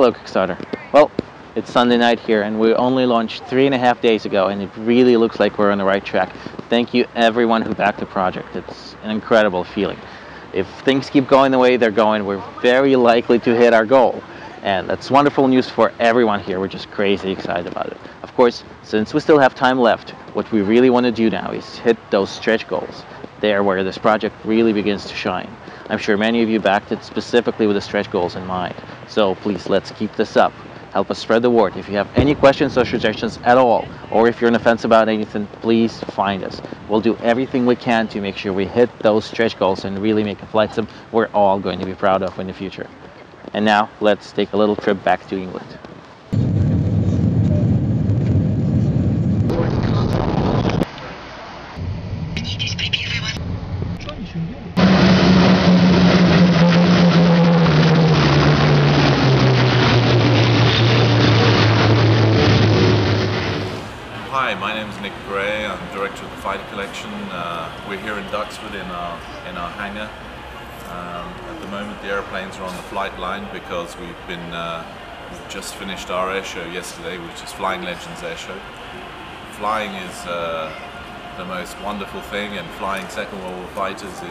Hello Kickstarter. Well, it's Sunday night here and we only launched 3.5 days ago and it really looks like we're on the right track. Thank you everyone who backed the project. It's an incredible feeling. If things keep going the way they're going, we're very likely to hit our goal. And that's wonderful news for everyone here. We're just crazy excited about it. Of course, since we still have time left, what we really want to do now is hit those stretch goals. There where this project really begins to shine. I'm sure many of you backed it specifically with the stretch goals in mind. So please, let's keep this up. Help us spread the word. If you have any questions or suggestions at all, or if you're on the fence about anything, please find us. We'll do everything we can to make sure we hit those stretch goals and really make a flight sim we're all going to be proud of in the future. And now, let's take a little trip back to England. Hi, my name is Nick Gray. I'm director of the Fighter Collection. We're here in Duxford in our hangar. At the moment, the airplanes are on the flight line because we've just finished our air show yesterday, which is Flying Legends Air Show. Flying is the most wonderful thing, and flying Second World War fighters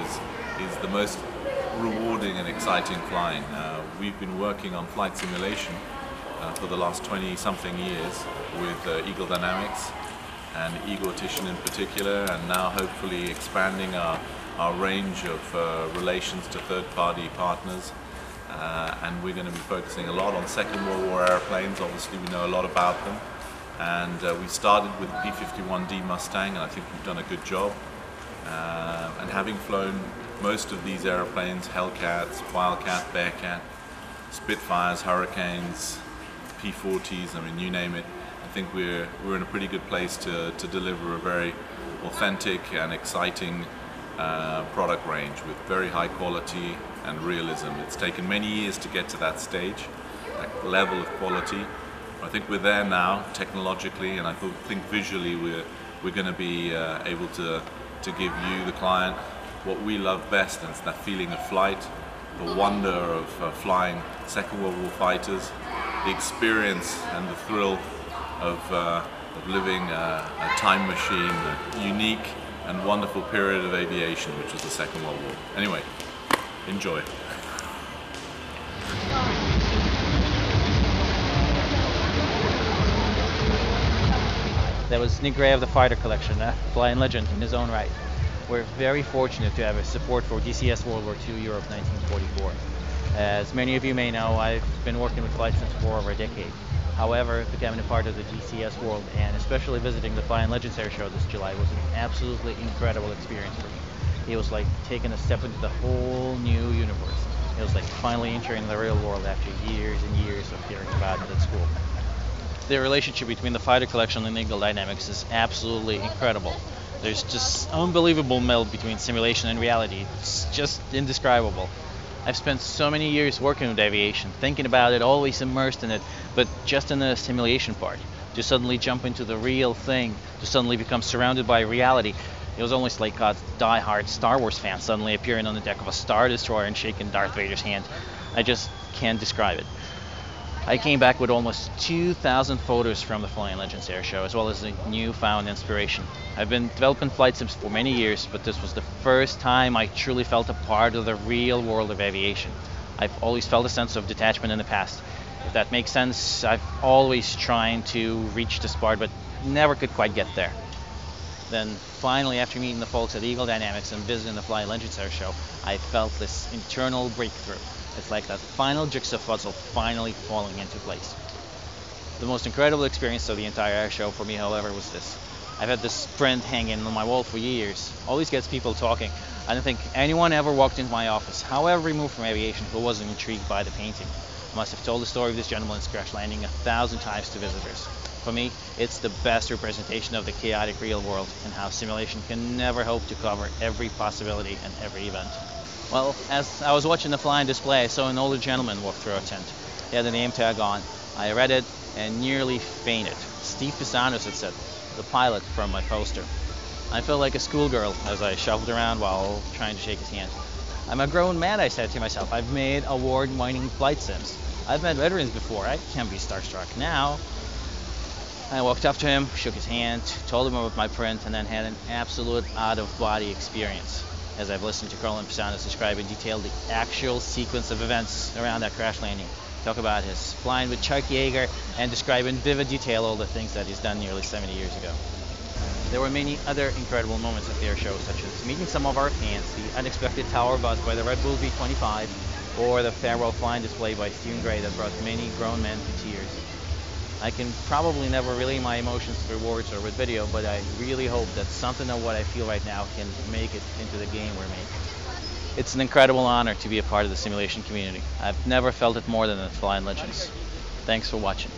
is the most rewarding and exciting flying. We've been working on flight simulation for the last 20-something years with Eagle Dynamics and Egotician in particular, and now hopefully expanding our range of relations to third-party partners. And we're going to be focusing a lot on Second World War airplanes. Obviously we know a lot about them, and we started with the P-51D Mustang, and I think we've done a good job. And having flown most of these airplanes, Hellcats, Wildcat, Bearcat, Spitfires, Hurricanes, P-40s, I mean, you name it, I think we're in a pretty good place to deliver a very authentic and exciting product range with very high quality and realism. It's taken many years to get to that stage, that level of quality. I think we're there now technologically, and I think visually we're going to be able to give you, the client, what we love best, and it's that feeling of flight, the wonder of flying Second World War fighters, the experience and the thrill of living a time machine, a unique and wonderful period of aviation, which was the Second World War. Anyway, enjoy. That was Nick Gray of the Fighter Collection, a flying legend in his own right. We're very fortunate to have a support for DCS World War II Europe 1944. As many of you may know, I've been working with flight sims for over a decade. However, becoming a part of the DCS world and especially visiting the Flying Legends Air Show this July was an absolutely incredible experience for me. It was like taking a step into the whole new universe. It was like finally entering the real world after years and years of hearing about it at school. The relationship between the Fighter Collection and Eagle Dynamics is absolutely incredible. There's just unbelievable meld between simulation and reality. It's just indescribable. I've spent so many years working with aviation, thinking about it, always immersed in it, but just in the simulation part. To suddenly jump into the real thing, to suddenly become surrounded by reality, it was almost like a die-hard Star Wars fan suddenly appearing on the deck of a Star Destroyer and shaking Darth Vader's hand. I just can't describe it. I came back with almost 2,000 photos from the Flying Legends Air Show, as well as a newfound inspiration. I've been developing flight sims for many years, but this was the first time I truly felt a part of the real world of aviation. I've always felt a sense of detachment in the past. If that makes sense, I've always tried to reach this part, but never could quite get there. Then finally, after meeting the folks at Eagle Dynamics and visiting the Flying Legends Air Show, I felt this internal breakthrough. It's like that final jigsaw puzzle finally falling into place. The most incredible experience of the entire air show for me, however, was this. I've had this print hanging on my wall for years. Always gets people talking. I don't think anyone ever walked into my office, however removed from aviation, who wasn't intrigued by the painting. I must have told the story of this gentleman's crash landing 1,000 times to visitors. For me, it's the best representation of the chaotic real world and how simulation can never hope to cover every possibility and every event. Well, as I was watching the flying display, I saw an older gentleman walk through our tent. He had a name tag on. I read it and nearly fainted. Steve Pisanos, it said, the pilot from my poster. I felt like a schoolgirl as I shuffled around while trying to shake his hand. I'm a grown man, I said to myself. I've made award-winning flight sims. I've met veterans before. I can't be starstruck now. I walked up to him, shook his hand, told him about my print, and then had an absolute out-of-body experience as I've listened to Colonel Pisanos describe in detail the actual sequence of events around that crash landing. Talk about his flying with Chuck Yeager and describe in vivid detail all the things that he's done nearly 70 years ago. There were many other incredible moments at the air show, such as meeting some of our fans, the unexpected tower buzz by the Red Bull V25, or the farewell flying display by Stephen Gray that brought many grown men to tears. I can probably never relay my emotions through words or with video, but I really hope that something of what I feel right now can make it into the game we're making. It's an incredible honor to be a part of the simulation community. I've never felt it more than at Flying Legends. Thanks for watching.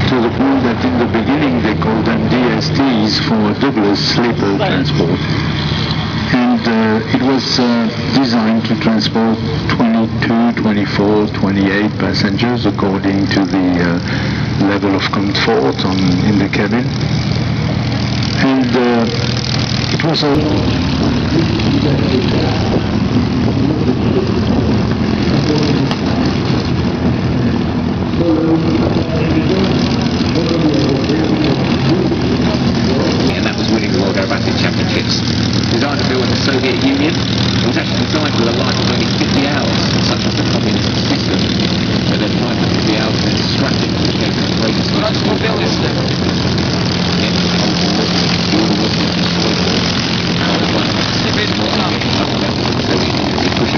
To the point that in the beginning they called them DSTs for Douglas Sleeper Transport. And it was designed to transport 22, 24, 28 passengers according to the level of comfort in the cabin. And it was all... And that was winning the World Aerobatic Championships. Designed to build in the Soviet Union, it was actually designed with a life of only 50 hours, such as the communist system. But then 550 hours and then scrapping, which gave them the greatest Push